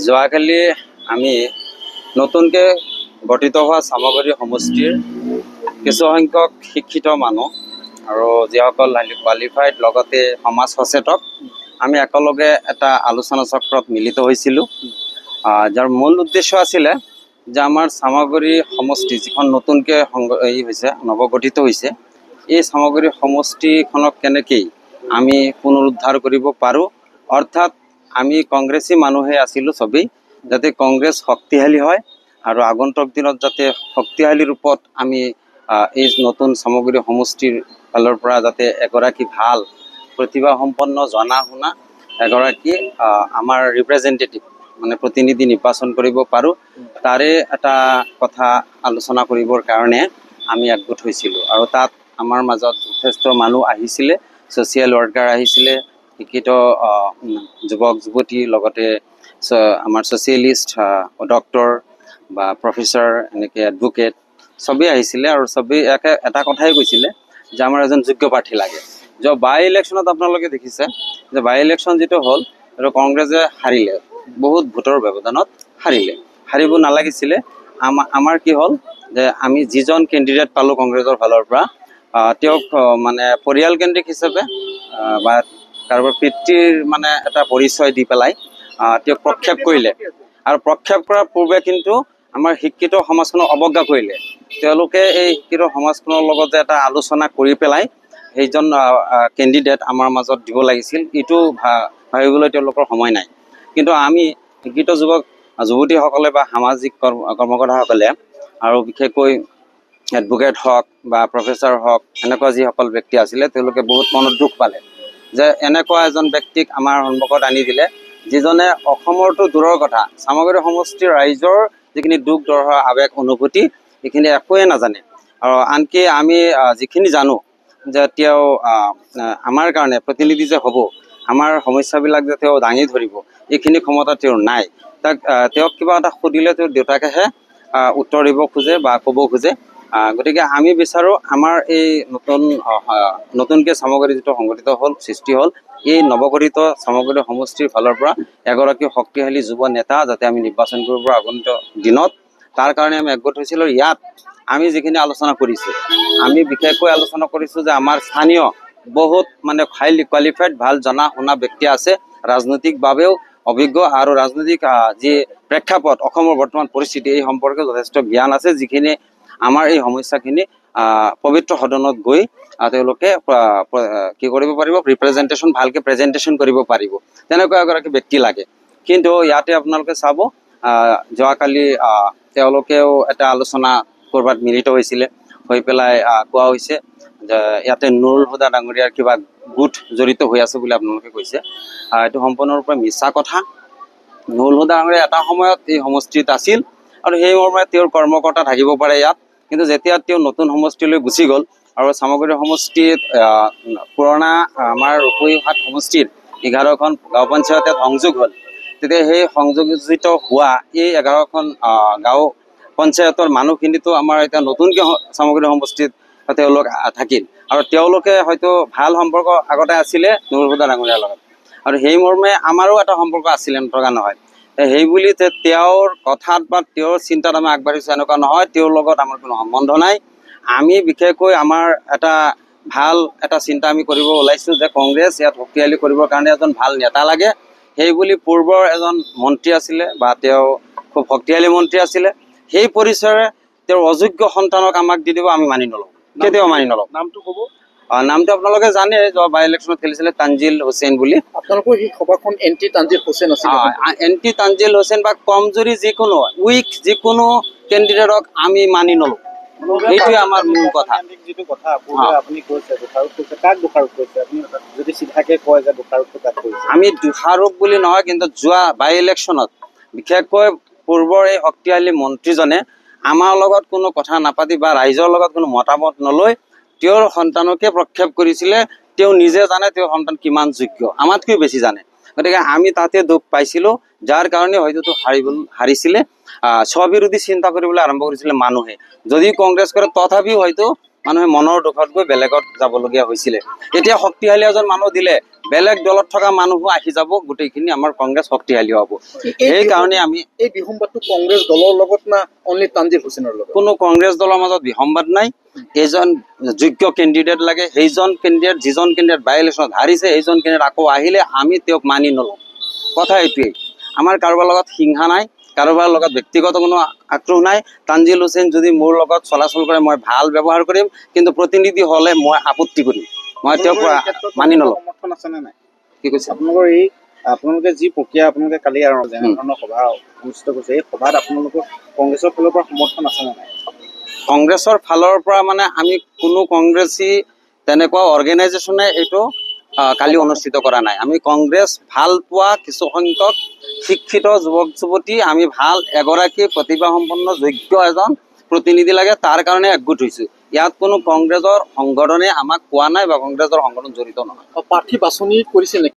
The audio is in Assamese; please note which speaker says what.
Speaker 1: যোৱাকালি আমি নতুনকে গঠিত হোৱা চামগুৰি সমষ্টিৰ কিছুসংখ্যক শিক্ষিত মানুহ আৰু যিসকল কোৱালিফাইড লগতে সমাজ সচেতক আমি একেলগে এটা আলোচনা চক্ৰত মিলিত হৈছিলোঁ, যাৰ মূল উদ্দেশ্য আছিলে যে আমাৰ চামগুৰি সমষ্টি যিখন নতুনকৈ নৱগঠিত হৈছে, এই চামগুৰি সমষ্টিখনক কেনেকৈ আমি পুনৰুদ্ধাৰ কৰিব পাৰোঁ। অৰ্থাৎ আমি কংগ্ৰেছী মানুহে আছিলোঁ চবেই, যাতে কংগ্ৰেছ শক্তিশালী হয় আৰু আগন্তুক দিনত যাতে শক্তিশালী ৰূপত আমি এই নতুন চামগুৰি সমষ্টিৰ ফালৰ পৰা যাতে এগৰাকী ভাল প্ৰতিভাসম্পন্ন জনা শুনা এগৰাকী আমাৰ ৰিপ্ৰেজেণ্টেটিভ মানে প্ৰতিনিধি নিৰ্বাচন কৰিব পাৰোঁ, তাৰে এটা কথা আলোচনা কৰিবৰ কাৰণে আমি একগোট হৈছিলোঁ। আৰু তাত আমাৰ মাজত যথেষ্ট মানুহ আহিছিলে, ছ'চিয়েল ৱৰ্কাৰ আহিছিলে, শিক্ষিত যুৱক যুৱতী, লগতে আমাৰ ছ'চিয়েলিষ্ট, ডক্টৰ বা প্ৰফেচাৰ, এনেকৈ এডভোকেট চবেই আহিছিলে। আৰু চবেই এটা কথাই কৈছিলে যে আমাৰ এজন যোগ্য প্ৰাৰ্থী লাগে। বাই ইলেকশ্যনত আপোনালোকে দেখিছে যে বাই ইলেকশ্যন যিটো হ'ল সেইটো কংগ্ৰেছে হাৰিলে, বহুত ভোটৰ ব্যৱধানত হাৰিব নালাগিছিলে। আমাৰ কি হ'ল যে আমি যিজন কেণ্ডিডেট পালোঁ কংগ্ৰেছৰ ফালৰ পৰা, তেওঁক মানে পৰিয়ালকেন্দ্ৰিক হিচাপে বা কাৰোবাৰ পিতৃৰ মানে এটা পৰিচয় দি পেলাই তেওঁক প্ৰক্ষেপ কৰিলে। আৰু প্ৰক্ষেপ কৰাৰ পূৰ্বে কিন্তু আমাৰ শিক্ষিত সমাজখনক অৱজ্ঞা কৰিলে। তেওঁলোকে এই শিক্ষিত সমাজখনৰ লগত যে এটা আলোচনা কৰি পেলাই সেইজন কেণ্ডিডেট আমাৰ মাজত দিব লাগিছিল, এইটো ভাবিবলৈ তেওঁলোকৰ সময় নাই। কিন্তু আমি শিক্ষিত যুৱক যুৱতীসকলে বা সামাজিক কৰ্মকৰ্তাসকলে আৰু বিশেষকৈ এডভোকেট হওক বা প্ৰফেচাৰ হওক, এনেকুৱা যিসকল ব্যক্তি আছিলে, তেওঁলোকে বহুত মনত দুখ পালে যে এনেকুৱা এজন ব্যক্তিক আমাৰ সন্মুখত আনি দিলে, যিজনে অসমৰতো দূৰৰ কথা, চামগুৰি সমষ্টিৰ ৰাইজৰ যিখিনি দুখ দৰ্শা আৱেগ অনুভূতি এইখিনি একোৱে নাজানে। আৰু আনকি আমি যিখিনি জানো যে তেওঁ আমাৰ কাৰণে প্ৰতিনিধি যে হ'ব, আমাৰ সমস্যাবিলাক যে তেওঁ দাঙি ধৰিব, এইখিনি ক্ষমতা তেওঁৰ নাই। তেওঁক কিবা এটা সুধিলে তেওঁৰ দেউতাকেহে উত্তৰ দিব খোজে বা ক'ব খোজে। গতিকে আমি বিচাৰোঁ আমাৰ এই নতুনকৈ চামগুৰি যিটো সংগঠিত হ'ল, সৃষ্টি হ'ল, এই নৱগঠিত চামগুৰি সমষ্টিৰ ফালৰ পৰা এগৰাকী শক্তিশালী যুৱ নেতা যাতে আমি নিৰ্বাচন কৰিব পাৰোঁ আগন্তুক দিনত, তাৰ কাৰণে আমি একগোট হৈছিলোঁ। ইয়াত আমি যিখিনি আলোচনা কৰিছোঁ, আমি বিশেষকৈ আলোচনা কৰিছোঁ যে আমাৰ স্থানীয় বহুত মানে হাইলি কোৱালিফাইড ভাল জনা শুনা ব্যক্তি আছে, ৰাজনৈতিকভাৱেও অভিজ্ঞ আৰু ৰাজনৈতিক যি প্ৰেক্ষাপট অসমৰ বৰ্তমান পৰিস্থিতি এই সম্পৰ্কে যথেষ্ট জ্ঞান আছে, যিখিনি আমাৰ এই সমস্যাখিনি পবিত্ৰ সদনত গৈ তেওঁলোকে কি কৰিব পাৰিব, ৰিপ্ৰেজেণ্টেশ্যন ভালকৈ প্ৰেজেণ্টেশ্যন কৰিব পাৰিব, তেনেকুৱা এগৰাকী ব্যক্তি লাগে। কিন্তু ইয়াতে আপোনালোকে চাব, যোৱাকালি তেওঁলোকেও এটা আলোচনা ক'ৰবাত মিলিত হৈছিলে, হৈ পেলাই কোৱা হৈছে যে ইয়াতে নুৰুল হুদা ডাঙৰীয়াৰ কিবা গোট জড়িত হৈ আছে বুলি আপোনালোকে কৈছে। এইটো সম্পূৰ্ণৰূপে মিছা কথা। নুৰুল হুদা ডাঙৰীয়া এটা সময়ত এই সমষ্টিত আছিল আৰু সেই মৰ্মে তেওঁৰ কৰ্মকৰ্তা থাকিব পাৰে ইয়াত, কিন্তু যেতিয়া তেওঁ নতুন সমষ্টিলৈ গুচি গ'ল আৰু চামগুৰি সমষ্টিত পুৰণা আমাৰ ৰূপৈহাট সমষ্টিত 11খন গাঁও পঞ্চায়ত সংযোগ হ'ল, তেতিয়া সেই সংযোজিত হোৱা এই 11খন গাঁও পঞ্চায়তৰ মানুহখিনিতো আমাৰ এতিয়া নতুনকৈ চামগুৰি সমষ্টিত তেওঁলোক থাকিল, আৰু তেওঁলোকে হয়তো ভাল সম্পৰ্ক আগতে আছিলে নুৰুল হুদা ডাঙৰীয়াৰ লগত, আৰু সেই মৰ্মে আমাৰো এটা সম্পৰ্ক আছিলে, নথকা নহয়। সেই বুলি যে তেওঁৰ কথাত বা তেওঁৰ চিন্তাত আমি আগবাঢ়িছোঁ এনেকুৱা নহয়, তেওঁৰ লগত আমাৰ কোনো সম্বন্ধ নাই। আমি বিশেষকৈ আমাৰ ভাল এটা চিন্তা আমি কৰিব ওলাইছোঁ যে কংগ্ৰেছ ইয়াত শক্তিশালী কৰিবৰ কাৰণে এজন ভাল নেতা লাগে। সেই বুলি পূৰ্বৰ এজন মন্ত্ৰী আছিলে বা তেওঁ খুব শক্তিশালী মন্ত্ৰী আছিলে, সেই পৰিচয়ৰে তেওঁৰ অযোগ্য সন্তানক আমাক দি দিব, আমি মানি নলওঁ, কেতিয়াও মানি নলওঁ।
Speaker 2: নামটো ক'ব?
Speaker 1: নামটো আপোনালোকে জানে, যোৱা বাই ইলেকশ্যনত খেলিছিলে তানজিল হুছেইন বুলি।
Speaker 2: আপোনালোকৰ সেই সভাখন এণ্টি তানজিল হুছেইন আছিল?
Speaker 1: এণ্টি তানজিল হুছেইন বা কমজুৰি যিকোনো উইক যিকোনো কেণ্ডিডেটক আমি মানি নলওঁ, সেইটোৱে আমাৰ মূল কথা।
Speaker 2: যিটো কথা আপুনি কৈছে দোষাৰোপ কৰিছে, কাক দোষাৰোপ কৰিছে? আপুনি যদি চিধাকে কয় যে দোষাৰোপটো কাক কৰিছে?
Speaker 1: আমি দোষাৰোপ বুলি নহয়, কিন্তু যোৱা বাই ইলেকশ্যনত বিশেষকৈ পূৰ্বৰ এই শক্তিশালী মন্ত্ৰীজনে আমাৰ লগত কোনো কথা নাপাতি বা ৰাইজৰ লগত কোনো মতামত নলৈ তেওঁৰ সন্তানকে প্ৰক্ষেপ কৰিছিলে। তেওঁ নিজে জানে তেওঁৰ সন্তান কিমান যোগ্য, আমাতকৈ বেছি জানে। গতিকে আমি তাতে দুখ পাইছিলোঁ, যাৰ কাৰণে হয়তো হাৰিছিলে। স্ববিৰোধী চিন্তা কৰিবলৈ আৰম্ভ কৰিছিলে মানুহে, যদিও কংগ্ৰেছ কৰে তথাপিও হয়তো মানুহে মনৰ দুখত গৈ বেলেগত যাবলগীয়া হৈছিলে। এতিয়া শক্তিশালী এজন মানুহ দিলে বেলেগ দলত থকা মানুহো আহি যাব, গোটেইখিনি আমাৰ কংগ্ৰেছ শক্তিশালী হ'ব। সেইকাৰণে আমি
Speaker 2: এই বিসম্বাদটো কংগ্ৰেছ দলৰ লগত না অনলি তানজিল হুছেইনৰ লগত?
Speaker 1: কোনো কংগ্ৰেছ দলৰ মাজত বিসম্বাদ নাই। এজন যোগ্য কেণ্ডিডেট লাগে, সেইজন কেণ্ডিডেট যিজন কেণ্ডিডেট বাই ইলেকশ্যনত হাৰিছে সেইজন কেণ্ডিডেট আকৌ আহিলে আমি তেওঁক মানি নলওঁ। কথা এইটোৱেই, আমাৰ কাৰোবাৰ লগত হিংসা নাই, কাৰোবাৰ লগত ব্যক্তিগত কোনো আক্ৰোশ নাই। তানজিল হুছেইন যদি মোৰ লগত চলাচল কৰে মই ভাল ব্যৱহাৰ কৰিম, কিন্তু প্ৰতিনিধি হ'লে মই আপত্তি কৰিম, মই তেওঁক মানি নলওঁ।
Speaker 2: সমৰ্থন আছে নে নাই?
Speaker 1: কি কৈছে?
Speaker 2: আপোনালোকে যি প্ৰক্ৰিয়া আপোনালোকে কালি আৰু যেনেধৰণৰ সভা অনুষ্ঠিত কৰিছে, এই সভাত আপোনালোকৰ কংগ্ৰেছৰ ফালৰ পৰা সমৰ্থন আছে নে নাই?
Speaker 1: কংগ্ৰেছৰ ফালৰ পৰা মানে আমি কোনো কংগ্ৰেছী তেনেকুৱা অৰ্গেনাইজেশ্যনে এইটো কালি অনুষ্ঠিত কৰা নাই। আমি কংগ্ৰেছ ভাল পোৱা কিছুসংখ্যক শিক্ষিত যুৱক যুৱতী, আমি ভাল এগৰাকী প্ৰতিভাসম্পন্ন যোগ্য এজন প্ৰতিনিধি লাগে, তাৰ কাৰণে একগোট হৈছোঁ। ইয়াত কোনো কংগ্ৰেছৰ সংগঠনে আমাক কোৱা নাই বা কংগ্ৰেছৰ সংগঠন জড়িত নহয়।
Speaker 2: প্ৰাৰ্থী বাছনি কৰিছিল নেকি?